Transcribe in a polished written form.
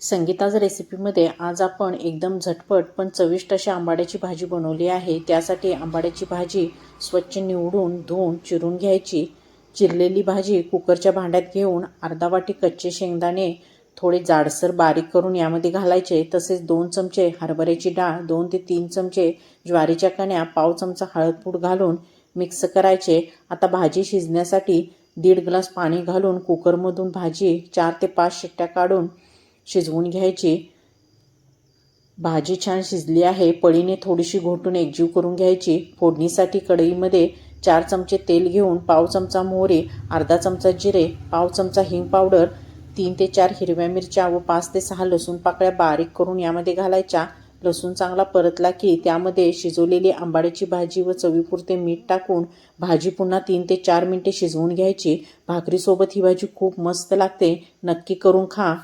संगीताज रेसिपीमध्ये आज आपण एकदम झटपट पण चविष्ट अशी आंबाड्याची भाजी बनवली आहे। त्यासाठी आंबाड्याची भाजी स्वच्छ निवडून धुवून चिरून घ्यायची। चिरलेली भाजी कुकरच्या भांड्यात घेऊन अर्धा वाटी कच्चे शेंगदाणे थोडे जाडसर बारीक करून यामध्ये घालायचे। तसेच 2 चमचे हरभऱ्याची डाळ, 2 ते 3 चमचे ज्वारीच्या कण्या, पाव चमचा हळदपूड घालून मिक्स करायचे। आता भाजी शिजण्यासाठी 1.5 ग्लास पाणी घालून कुकरमधून भाजी 4 ते 5 शिट्ट्या काढून शिजवून घ्यायची। भाजी छान शिजली आहे। पळीने थोडीशी घोटून एकजीव करून घ्यायची। फोडणीसाठी कढईमध्ये 4 चमचे तेल घेऊन पाव चमचा मोहरी, अर्धा चमचा जिरे, पाव चमचा हिंग पावडर, 3 ते 4 हिरव्या मिरच्या व 5 ते 6 लसूण पाकळ्या बारीक करून यामध्ये घालायच्या। लसूण चांगला परतला की त्यामध्ये शिजवलेली आंबाड्याची भाजी व चवीपुरते मीठ टाकून भाजी पुन्हा 3 ते 4 मिनिटे शिजवून घ्यायची। भाकरीसोबत ही भाजी खूप मस्त लागते, नक्की करून खा।